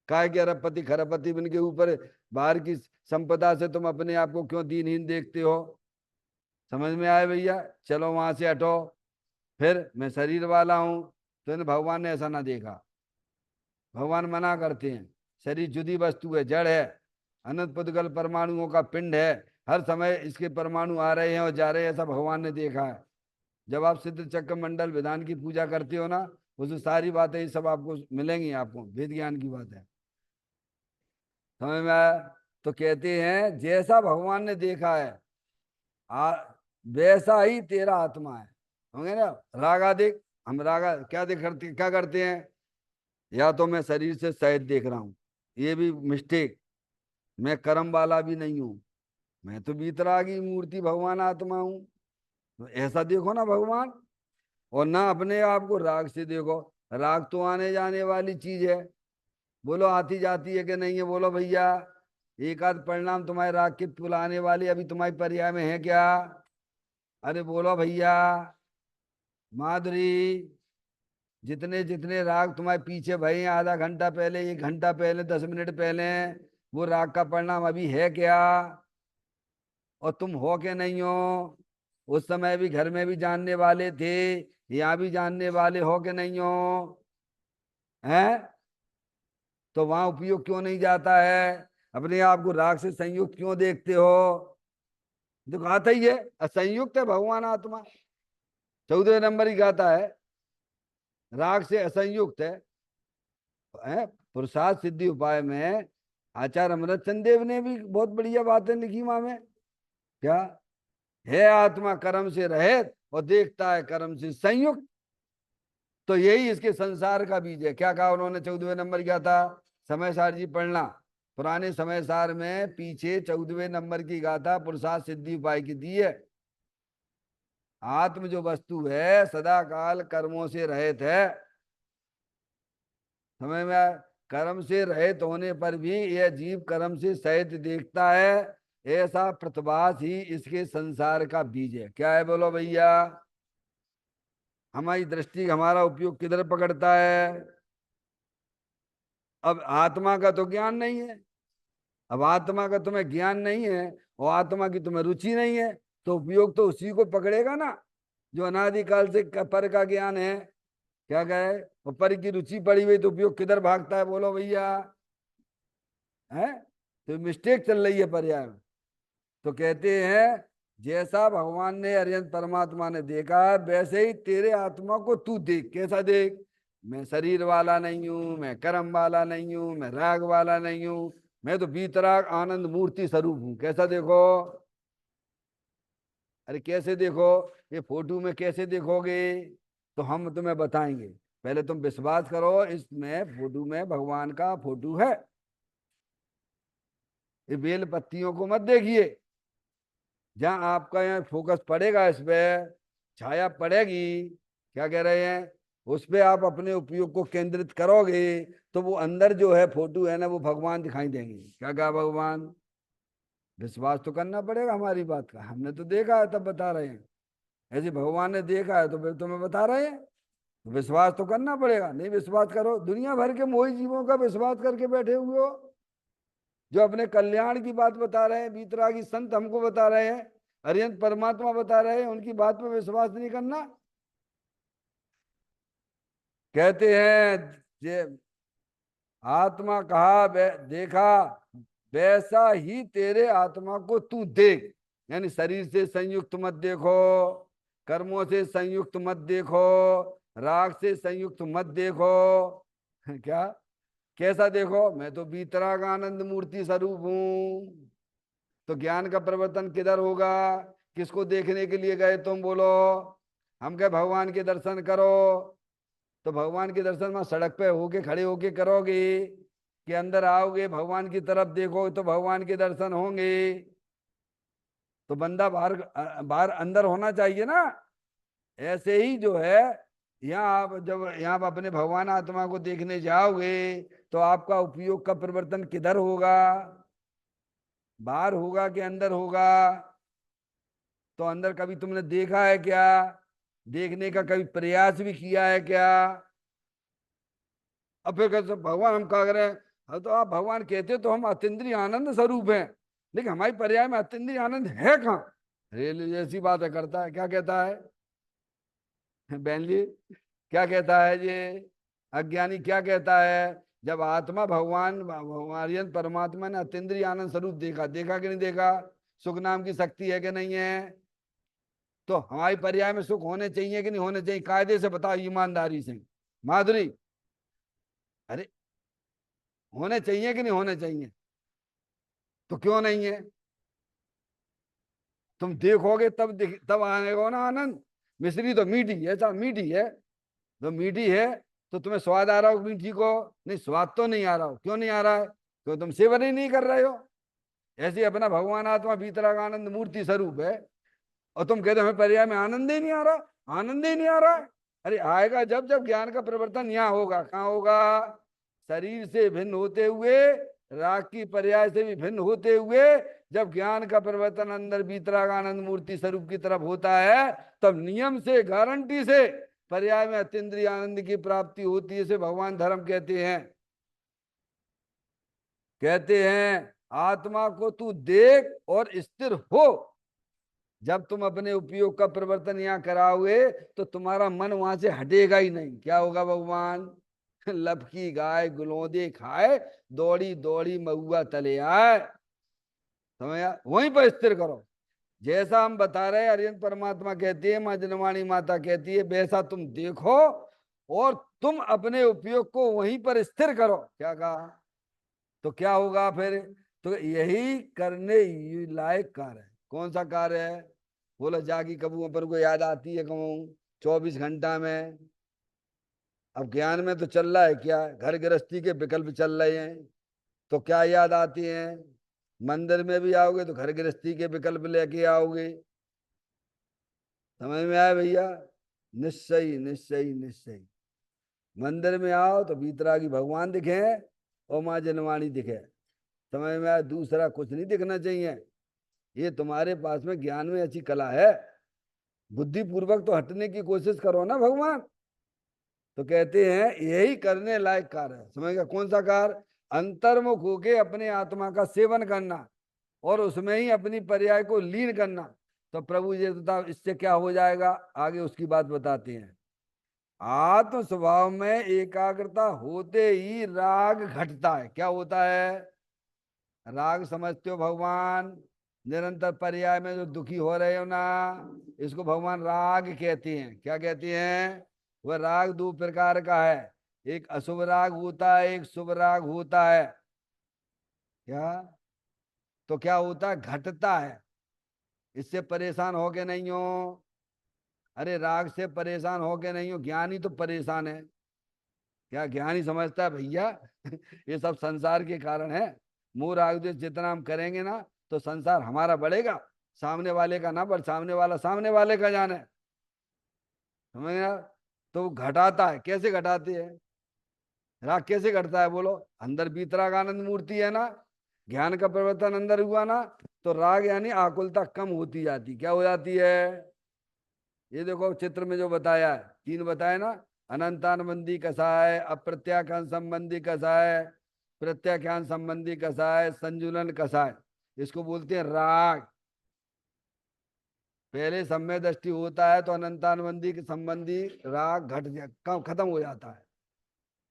काय के अरबपति खरबपति बन के ऊपर बाहर की संपदा से तुम अपने आप को क्यों दीनहीन देखते हो? समझ में आए भैया? चलो वहां से हटो। फिर मैं शरीर वाला हूं, तो इन भगवान ने ऐसा ना देखा। भगवान मना करते हैं, शरीर जुदी वस्तु है, जड़ है, अनंत पुद्गल परमाणुओं का पिंड है, हर समय इसके परमाणु आ रहे हैं और जा रहे हैं, ऐसा भगवान ने देखा है। जब आप सिद्ध चक्र मंडल विधान की पूजा करते हो ना, उसमें सारी बातें ये सब आपको मिलेंगी, आपको वेद ज्ञान की बात है। समझ में आया? तो कहते हैं जैसा भगवान ने देखा है आ, वैसा ही तेरा आत्मा है। होंगे ना रागा देख, हम रागा क्या देख करते, क्या करते हैं? या तो मैं शरीर से शायद देख रहा हूं, ये भी मिस्टेक। मैं कर्म वाला भी नहीं हूं, मैं तो बीतरागी मूर्ति भगवान आत्मा हूं। तो ऐसा देखो ना भगवान, और ना अपने आप को राग से देखो। राग तो आने जाने वाली चीज है, बोलो आती जाती है कि नहीं है? बोलो भैया, एक आध परिणाम तुम्हारे राग के पुलाने वाले अभी तुम्हारी पर्याय में है क्या? अरे बोलो भैया। माधुरी, जितने जितने राग तुम्हारे पीछे भई, आधा घंटा पहले, 1 घंटा पहले, 10 मिनट पहले, वो राग का परिणाम अभी है क्या? और तुम हो के नहीं हो? उस समय भी घर में भी जानने वाले थे, यहाँ भी जानने वाले हो के नहीं हो? हैं? तो वहां उपयोग क्यों नहीं जाता है? अपने आप को राग से संयुक्त क्यों देखते हो? जो गाता ही है असंयुक्त है भगवान आत्मा, 14 नंबर ही गाता है, राग से असंयुक्त है। पुरुषार्थ सिद्धि उपाय में आचार्य अमृतचंद देव ने भी बहुत बढ़िया बातें लिखी वहां में। क्या है? आत्मा कर्म से रहित और देखता है कर्म से संयुक्त। तो यही इसके संसार का बीज है। क्या कहा उन्होंने? 14वें नंबर क्या था? समय सार जी पढ़ना, पुराने समय सार में पीछे 14वें नंबर की गाथा पुरुषार्थ सिद्धि उपाय की दी है। आत्म जो वस्तु है सदा काल कर्मों से रहित है। समझ में आया? कर्म से रहित होने पर भी यह जीव कर्म से सहित देखता है, ऐसा प्रतिभास ही इसके संसार का बीज है। क्या है? बोलो भैया। हमारी दृष्टि हमारा उपयोग किधर पकड़ता है? अब आत्मा का तो ज्ञान नहीं है। अब आत्मा का तुम्हें ज्ञान नहीं है और आत्मा की तुम्हें रुचि नहीं है, तो उपयोग तो उसी को पकड़ेगा ना जो अनादिकाल से पर का ज्ञान है। क्या कहे? वो पर की रुचि पड़ी हुई, तो उपयोग किधर भागता है? बोलो भैया। है? तो मिस्टेक चल रही है पर्याय में। तो कहते हैं जैसा भगवान ने अरिहंत परमात्मा ने देखा है वैसे ही तेरे आत्मा को तू देख। कैसा देख? मैं शरीर वाला नहीं हूं, मैं कर्म वाला नहीं हूं, मैं राग वाला नहीं हूं, मैं तो वीतराग आनंद मूर्ति स्वरूप हूं। कैसा देखो? अरे कैसे देखो? ये फोटो में कैसे देखोगे? तो हम तुम्हें बताएंगे। पहले तुम विश्वास करो, इसमें फोटो में भगवान का फोटो है। ये बेल पत्तियों को मत देखिए। जहां आपका यहाँ फोकस पड़ेगा, इस पे छाया पड़ेगी, क्या कह रहे हैं, उस पे आप अपने उपयोग को केंद्रित करोगे, तो वो अंदर जो है फोटो है ना, वो भगवान दिखाई देंगे। क्या कहा भगवान? विश्वास तो करना पड़ेगा हमारी बात का। हमने तो देखा है तब बता रहे हैं। ऐसे भगवान ने देखा है तो फिर तुम्हें बता रहे हैं। तो विश्वास तो करना पड़ेगा। नहीं विश्वास करो, दुनिया भर के मोही जीवों का विश्वास करके बैठे हुए हो, जो अपने कल्याण की बात बता रहे हैं, वीतरागी संत हमको बता रहे हैं, अरिहंत परमात्मा बता रहे हैं, उनकी बात पर विश्वास नहीं करना। कहते हैं जे आत्मा कहा देखा, वैसा ही तेरे आत्मा को तू देख। यानी शरीर से संयुक्त मत देखो, कर्मों से संयुक्त मत देखो, राग से संयुक्त मत देखो। क्या? कैसा देखो? मैं तो वीतराग आनंद मूर्ति स्वरूप हूं। तो ज्ञान का प्रवर्तन किधर होगा? किसको देखने के लिए गए तुम बोलो? हम कहे भगवान के दर्शन करो। तो भगवान के दर्शन में सड़क पे होके खड़े होके करोगे, कि अंदर आओगे भगवान की तरफ देखो तो भगवान के दर्शन होंगे? तो बंदा बाहर बाहर अंदर होना चाहिए ना। ऐसे ही जो है, यहाँ आप जब यहाँ आप अपने भगवान आत्मा को देखने जाओगे, तो आपका उपयोग का परिवर्तन किधर होगा? बाहर होगा कि अंदर होगा? तो अंदर कभी तुमने देखा है क्या? देखने का कभी प्रयास भी किया है क्या? अब फिर कहते भगवान हम कह रहे हैं। हाँ, तो आप भगवान कहते तो हम अतीन्द्रिय आनंद स्वरूप हैं, लेकिन हमारी पर्याय में अतीन्द्रिय आनंद है कहाँ? रेल जैसी बात है करता है। क्या कहता है बहन जी? क्या कहता है ये अज्ञानी? क्या कहता है? जब आत्मा भगवान हमारी परमात्मा ने अतीन्द्रिय आनंद स्वरूप देखा, देखा कि नहीं देखा? सुख नाम की शक्ति है कि नहीं है? तो हमारी पर्याय में सुख होने चाहिए कि नहीं होने चाहिए? कायदे से बताओ, ईमानदारी से। माधुरी, अरे होने चाहिए कि नहीं होने चाहिए? तो क्यों नहीं है? तुम देखोगे तब तब आएगा ना आनंद। मिश्री तो मीठी है, ऐसा मीठी है, तो मीठी है तो तुम्हें स्वाद आ रहा हो मीठी को? नहीं, स्वाद तो नहीं आ रहा हो। क्यों नहीं आ रहा है? क्यों? तुम सेवन ही नहीं कर रहे हो। ऐसे ही अपना भगवान आत्मा भीतर का आनंद मूर्ति स्वरूप है, और तुम कहते हो हमें पर्याय में आनंद ही नहीं आ रहा, आनंद ही नहीं आ रहा है। अरे आएगा जब जब ज्ञान का प्रवर्तन यहाँ होगा। कहाँ होगा? शरीर से भिन्न होते हुए, राग की पर्याय से भी भिन्न होते हुए, जब ज्ञान का परिवर्तन अंदर भीतराग आनंद मूर्ति स्वरूप की तरफ होता है, तब नियम से, गारंटी से पर्याय में अतीन्द्रिय आनंद की प्राप्ति होती है। इसे भगवान धर्म कहते हैं। कहते हैं आत्मा को तू देख और स्थिर हो। जब तुम अपने उपयोग का परिवर्तन यहाँ कराओगे, तो तुम्हारा मन वहां से हटेगा ही नहीं। क्या होगा भगवान? लपकी गाय गुलौदे खाए, दौड़ी दौड़ी महुआ तले आए। समझ? वहीं पर स्थिर करो। जैसा हम बता रहे हैं, अरिहंत परमात्मा कहती है, माँ जनवाणी माता कहती है, वैसा तुम देखो और तुम अपने उपयोग को वहीं पर स्थिर करो। क्या कहा? तो क्या होगा फिर? तो यही करने लायक कार्य है। कौन सा कार्य है? बोला जागी कबू अपन को याद आती है कहूँ 24 घंटा में। अब ज्ञान में तो चल रहा है क्या? घर गृहस्थी के विकल्प चल रहे हैं, तो क्या याद आती हैं? मंदिर में भी आओगे तो घर गृहस्थी के विकल्प लेके आओगे। समझ में आया भैया? निश्चय निश्चय निश्चय। मंदिर में आओ तो भीतरागी भगवान दिखे और माँ जनवाणी दिखे। समझ में आया? दूसरा कुछ नहीं दिखना चाहिए। ये तुम्हारे पास में ज्ञान में अच्छी कला है, बुद्धिपूर्वक तो हटने की कोशिश करो ना भगवान। तो कहते हैं यही करने लायक कार्य है। समझ गया? कौन सा कार्य? अंतर्मुख होके अपने आत्मा का सेवन करना और उसमें ही अपनी पर्याय को लीन करना। तो प्रभु जी बता इससे क्या हो जाएगा, आगे उसकी बात बताते हैं। आत्म स्वभाव में एकाग्रता होते ही राग घटता है। क्या होता है? राग समझते हो भगवान? निरंतर पर्याय में जो दुखी हो रहे हो ना, इसको भगवान राग कहते हैं। क्या कहते हैं? वह राग दो प्रकार का है। एक अशुभ राग होता है, एक शुभ राग होता है। क्या? तो क्या होता है, घटता है। इससे परेशान हो के नहीं हो। अरे राग से परेशान हो के नहीं हो, ज्ञानी तो परेशान है। क्या ज्ञानी समझता है भैया ये सब संसार के कारण है। मोह राग द्वेष जितना हम करेंगे ना, तो संसार हमारा बढ़ेगा, सामने वाले का ना बढ़, सामने वाला सामने वाले का जाने। समझ गया? तो वो घटाता है, कैसे घटाती है? राग कैसे घटता है बोलो? अंदर बीतराग आनंद मूर्ति है ना, ज्ञान का परिवर्तन अंदर हुआ ना, तो राग यानी आकुलता कम होती जाती, क्या हो जाती है? ये देखो चित्र में जो बताया है, तीन बताए ना, अनंतानुबंधी कसाय, अप्रत्याख्यान संबंधी कसाय, प्रत्याख्यान संबंधी कसाय, संजुलन कसाय, इसको बोलते हैं राग। पहले सम्य दृष्टि होता है तो अनंतानुबंधी के संबंधी राग कम खत्म हो जाता है।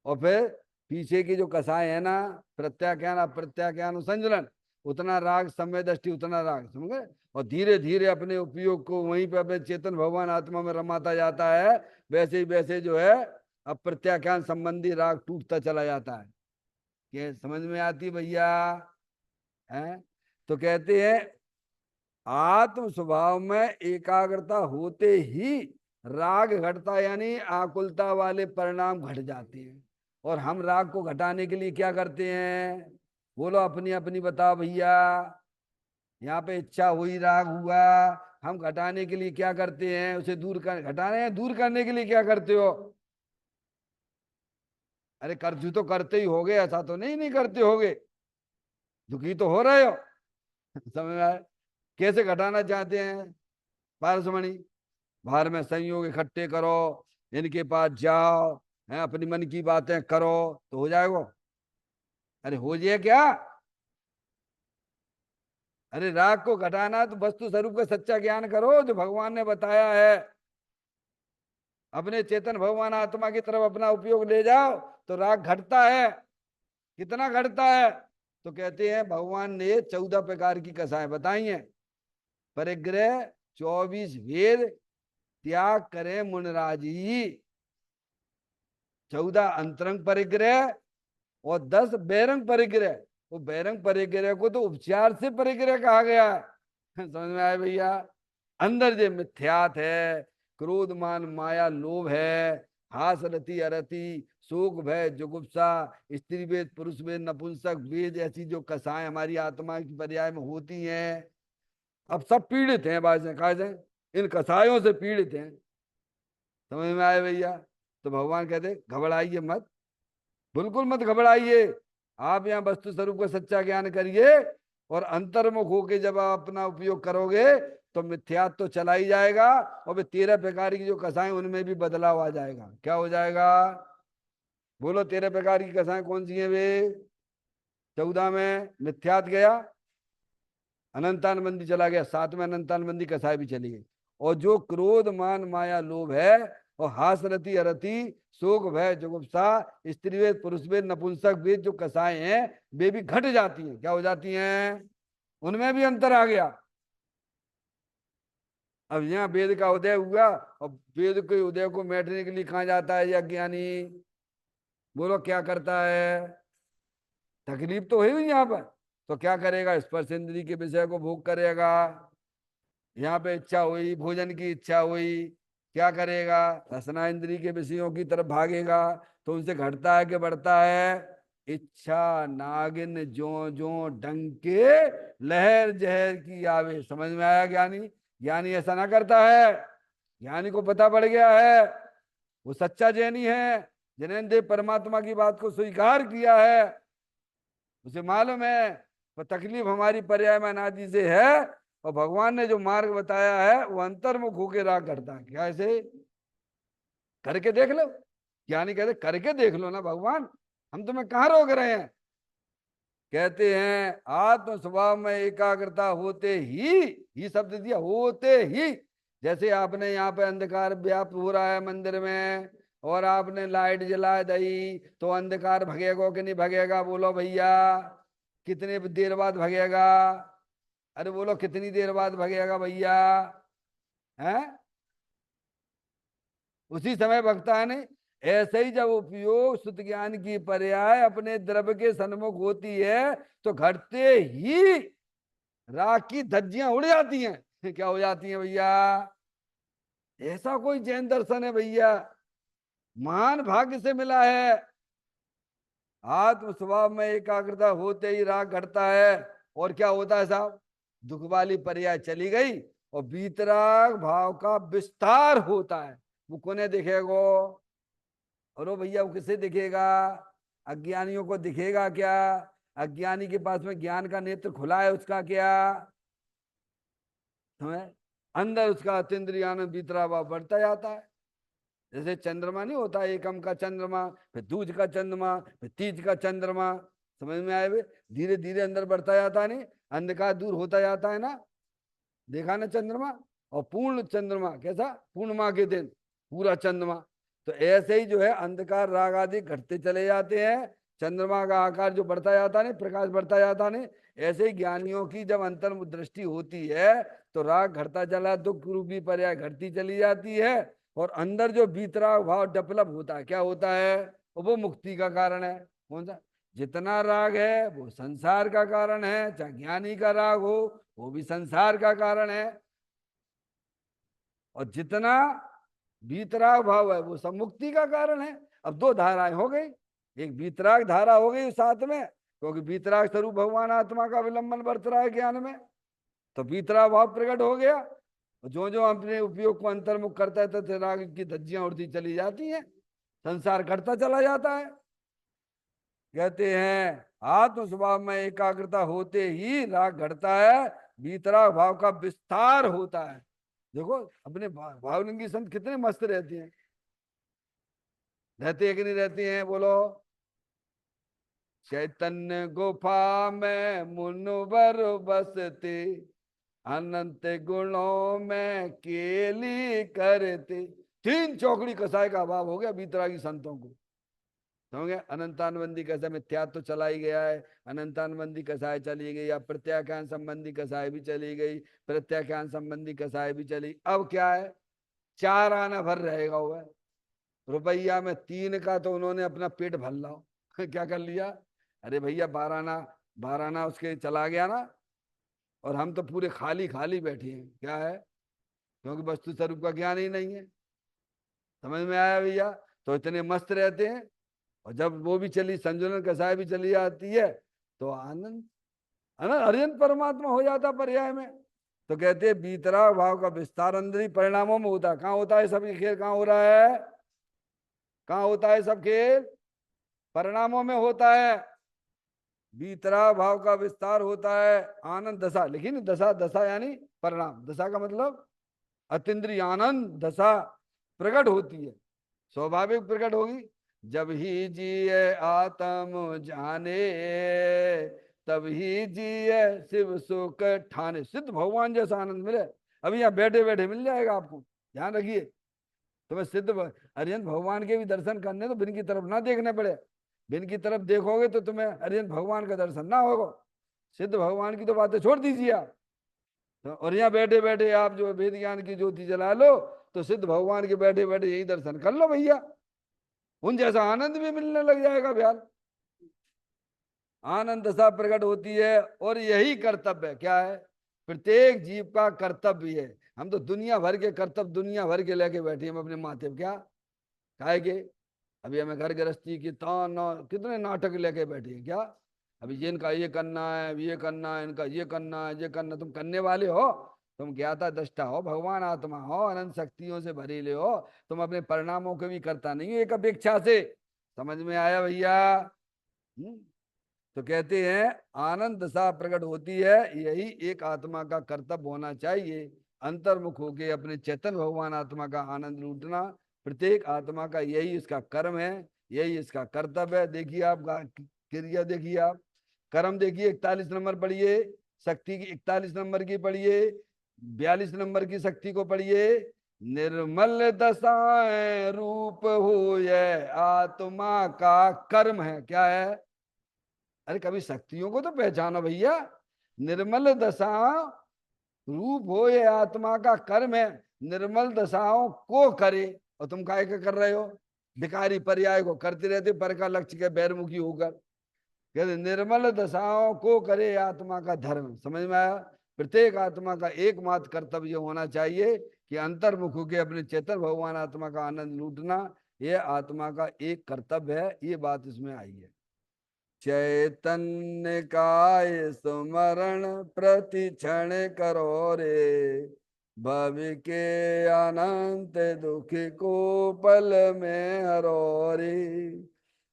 और फिर पीछे की जो कसाय है ना, प्रत्याख्यान अप्रत्याख्यान और संजुलन, उतना राग सम्य दृष्टि, उतना राग, समझ गए? और धीरे धीरे अपने उपयोग को वहीं पे अपने चेतन भगवान आत्मा में रमाता जाता है। वैसे ही वैसे जो है अप्रत्याख्यान संबंधी राग टूटता चला जाता है। ये समझ में आती भैया? है? तो कहते हैं आत्म स्वभाव में एकाग्रता होते ही राग घटता, यानी आकुलता वाले परिणाम घट जाते हैं। और हम राग को घटाने के लिए क्या करते हैं? बोलो अपनी अपनी बताओ भैया। यहाँ पे इच्छा हुई, राग हुआ, हम घटाने के लिए क्या करते हैं? उसे दूर कर, घटाने हैं, दूर करने के लिए क्या करते हो? अरे कर्ज तो करते ही होगे, ऐसा तो नहीं नहीं करते होगे, दुखी तो हो रहे हो समझ में आए? कैसे घटाना चाहते हैं पारसमणि? बाहर में संयोग इकट्ठे करो, इनके पास जाओ, है अपनी मन की बातें करो, तो हो जाएगा? अरे हो जाए क्या? अरे राग को घटाना तो वस्तु स्वरूप का सच्चा ज्ञान करो जो भगवान ने बताया है। अपने चेतन भगवान आत्मा की तरफ अपना उपयोग ले जाओ तो राग घटता है। कितना घटता है? तो कहते हैं भगवान ने 14 प्रकार की कसाएं बताई हैं। परिग्रह, 24 वेद, त्याग करें मुनराजी, 14 अंतरंग परिग्रह और 10 बहिरंग परिग्रह। वो बहिरंग परिग्रह को तो उपचार से परिग्रह कहा गया है समझ में आए भैया? अंदर जो मिथ्यात है, क्रोध मान माया लोभ है, हास रति अरति, शोक भय जुगुप्सा, स्त्री वेद पुरुष वेद नपुंसक वेद, ऐसी जो कसाएं हमारी आत्मा की पर्याय में होती हैं, अब सब पीड़ित हैं बाज कहा जाए, इन कसायों से पीड़ित हैं। समझ में आए भैया? तो भगवान कहते घबराइए मत, बिल्कुल मत घबराइए। आप यहाँ वस्तु स्वरूप का सच्चा ज्ञान करिए, और अंतर्मुख होके जब आप अपना उपयोग करोगे तो मिथ्यात्व तो चला ही जाएगा, और वे 13 प्रकार की जो कसाएं उनमें भी बदलाव आ जाएगा। क्या हो जाएगा? बोलो 13 प्रकार की कसाएं कौन सी हैं वे? 14 में मिथ्यात गया, अनंतानबंदी चला गया, 7 में अनंतानबंदी कसाय भी चली गई। और जो क्रोध मान माया लोभ है, और हास रति अरति, शोक भय जुगुप्सा, स्त्री वेद पुरुष वेद नपुंसक वेद जो कसाएं हैं, वे भी घट जाती हैं। क्या हो जाती हैं? उनमें भी अंतर आ गया। अब यहाँ वेद का उदय हुआ, और वेद के उदय को मैटने के लिए कहा जाता है यज्ञानी। बोलो क्या करता है? तकलीफ तो हुई यहाँ पर, तो क्या करेगा? स्पर्श इंद्री के विषय को भोग करेगा। यहाँ पे इच्छा हुई, भोजन की इच्छा हुई, क्या करेगा? रसना इंद्री के विषयों की तरफ भागेगा। तो उनसे घटता है कि बढ़ता है? इच्छा नागिन जो जो डंके लहर जहर की आवे। समझ में आया ज्ञानी? ज्ञानी ऐसा ना करता है। ज्ञानी को पता पड़ गया है, वो सच्चा जैनी है, जिन्हें देव परमात्मा की बात को स्वीकार किया है। उसे मालूम है वो तकलीफ हमारी पर्याय में अनादि से है, और भगवान ने जो मार्ग बताया है वो अंतर्मुख होकर राह करता है। क्या ऐसे करके देख लो? ज्ञानी कहते करके देख लो ना भगवान, हम तुम्हें कहाँ रोक रहे हैं? कहते हैं आत्म स्वभाव में एकाग्रता होते ही शब्द दिया, होते ही। जैसे आपने यहाँ पे अंधकार व्याप्त हो रहा है मंदिर में, और आपने लाइट जला दी, तो अंधकार भगेगा कि नहीं भगेगा? बोलो भैया, कितने देर बाद भगेगा? अरे बोलो कितनी देर बाद भगेगा भैया? हैं? उसी समय भगता है नहीं? ऐसे ही जब उपयोग शुद्ध ज्ञान की पर्याय अपने द्रव्य के सन्मुख होती है तो घटते ही राग की धज्जियां उड़ जाती हैं। क्या हो जाती हैं भैया? ऐसा कोई जैन दर्शन है भैया, महान भाग्य से मिला है। आत्म स्वभाव में एकाग्रता होते ही राग घटता है, और क्या होता है साहब? दुख वाली पर्याय चली गई और बीतराग भाव का विस्तार होता है। वो कोने दिखेगो? और वो भैया वो किसे दिखेगा? अज्ञानियों को दिखेगा क्या? अज्ञानी के पास में ज्ञान का नेत्र खुला है, उसका क्या है? अंदर उसका अतीन्द्रिय आनंद बीतरा भाव बढ़ता जाता है। जैसे चंद्रमा नहीं होता, एकम का चंद्रमा, फिर दूज का चंद्रमा, फिर तीज का चंद्रमा, समझ में आए वे? धीरे धीरे अंदर बढ़ता जाता है, नहीं अंधकार दूर होता जाता है ना। देखा ना चंद्रमा? और पूर्ण चंद्रमा कैसा? पूर्णिमा के दिन पूरा चंद्रमा। तो ऐसे ही जो है अंधकार राग आदि घटते चले जाते हैं, चंद्रमा का आकार जो बढ़ता जाता नहीं, प्रकाश बढ़ता जाता नहीं। ऐसे ही ज्ञानियों की जब अंतर दृष्टि होती है तो राग घटता चला, दुख रूपी पर्याय घटती चली जाती है, और अंदर जो बीतराग भाव डेवलप होता है, क्या होता है? वो मुक्ति का कारण है। कौन सा? जितना राग है वो संसार का कारण है, चाहे ज्ञानी का राग हो वो भी संसार का कारण है, और जितना बीतराग भाव है वो सब मुक्ति का कारण है। अब दो धाराएं हो गई, एक बीतराग धारा हो गई साथ में, क्योंकि बीतराग स्वरूप भगवान आत्मा का विलंबन बरत रहा है ज्ञान में, तो बीतराग भाव प्रकट हो गया। जो जो अपने उपयोग को अंतर्मुख करता है तो राग की धज्जियां उड़ती चली जाती हैं, संसार घटता चला जाता है। कहते हैं आत्म स्वभाव में एकाग्रता होते ही राग घटता है, बीतराग भाव का विस्तार होता है। देखो अपने भावलिंगी संत कितने मस्त रहते हैं, रहते हैं कि नहीं रहते हैं? बोलो। चैतन्य गुफा में मुनवर बसते, अनंत गुणों में केली करते। तीन चौकड़ी कसाय का अभाव हो गया बीतरागी संतों को। समझे? अनंतानबंदी कसाय मिथ्या तो चला ही गया है, अनंतानबंदी कसाय चली गई, अब प्रत्याख्यान संबंधी कसाय भी चली गई, प्रत्याख्यान संबंधी कसाय भी चली। अब क्या है? चार आना भर रहेगा वह रुपया में, तीन का तो उन्होंने अपना पेट भर लाओ। क्या कर लिया? अरे भैया 12 आना, 12 आना उसके चला गया ना, और हम तो पूरे खाली खाली बैठे हैं। क्या है? क्योंकि वस्तु स्वरूप का ज्ञान ही नहीं है। समझ में आया भैया? तो इतने मस्त रहते हैं, और जब वो भी चली, संजुलन कसाय भी चली जाती है, तो आनंद अनंत अर्जन परमात्मा हो जाता पर्याय में। तो कहते हैं बीतराग भाव का विस्तार अंदर ही परिणामों में होता है। कहाँ होता है सब ये खेल? कहाँ हो रहा है? कहाँ होता है सब खेल? परिणामों में होता है। बीतराग भाव का विस्तार होता है आनंद दशा, लेकिन दशा, दशा यानी परिणाम, दशा का मतलब अतीन्द्रिय आनंद दशा प्रकट होती है, स्वाभाविक प्रकट होगी। जब ही जिए आत्म जाने, तब ही जिए शिव सुख ठाने। सिद्ध भगवान जैसा आनंद मिले, अभी यहाँ बैठे बैठे मिल जाएगा आपको, ध्यान रखिए। तुम्हें सिद्ध अरिहंत भगवान के भी दर्शन करने तो बिन की तरफ ना देखने पड़े। बिन की तरफ देखोगे तो तुम्हें अरिहंत भगवान का दर्शन ना होगा। सिद्ध भगवान की तो बातें छोड़ दीजिए आप, तो और यहाँ बैठे बैठे आप जो वेद ज्ञान की ज्योति जला लो, तो सिद्ध भगवान के बैठे बैठे यही दर्शन कर लो भैया, उन जैसा आनंद भी मिलने लग जाएगा भैया। आनंद दशा प्रकट होती है, और यही कर्तव्य है। क्या है? प्रत्येक जीव का कर्तव्य है। हम तो दुनिया भर के कर्तव्य दुनिया भर के लेके बैठे हम अपने माथे पे। क्या काहे के? अभी हमें घर गृहस्थी की कितने नाटक लेके बैठे हैं। क्या अभी ये इनका ये करना है, ये करना है, इनका ये करना है, ये करना। तुम करने वाले हो, तुम ज्ञाता दृष्टा हो, भगवान आत्मा हो, अनंत शक्तियों से भरीले हो, तुम अपने परिणामों के भी करता नहीं हो एक अपेक्षा से। समझ में आया भैया? तो कहते हैं आनंद दशा प्रकट होती है, यही एक आत्मा का कर्तव्य होना चाहिए, अंतर्मुख होके अपने चेतन भगवान आत्मा का आनंद लूटना। प्रत्येक आत्मा का यही इसका कर्म है, यही इसका कर्तव्य है। देखिए आप क्रिया, देखिए आप कर्म, देखिए 41 नंबर पढ़िए, शक्ति की 41 नंबर की पढ़िए, 42 नंबर की शक्ति को पढ़िए। निर्मल दशाएं रूप हो, यह आत्मा का कर्म है। क्या है? अरे कभी शक्तियों को तो पहचानो भैया। निर्मल दशा रूप हो, ये आत्मा का कर्म है, निर्मल दशाओं को करे, और तुम काय का कर रहे हो? भिखारी पर्याय को करते रहते पर का लक्ष्य के बैरमुखी होकर। कहते निर्मल दशाओं को करे आत्मा का धर्म। समझ में आया? प्रत्येक आत्मा का एकमात्र कर्तव्य होना चाहिए कि अंतर्मुख होकर अपने चेतन भगवान आत्मा का आनंद लूटना, ये आत्मा का एक कर्तव्य है। ये बात इसमें आई है। चैतन्य काय स्मरण प्रति क्षण करो रे, भवि के अनंत दुख को पल में हरो रे।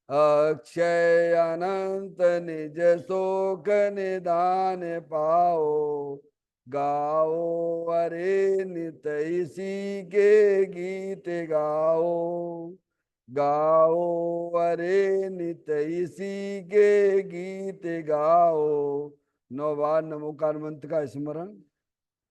अक्षय अनंत निज शोक निदान पाओ, गाओ अरे नित इसी के गीत गाओ, गाओ अरे नित इसी के गीत गाओ। 9 बार नमोकार मंत्र का स्मरण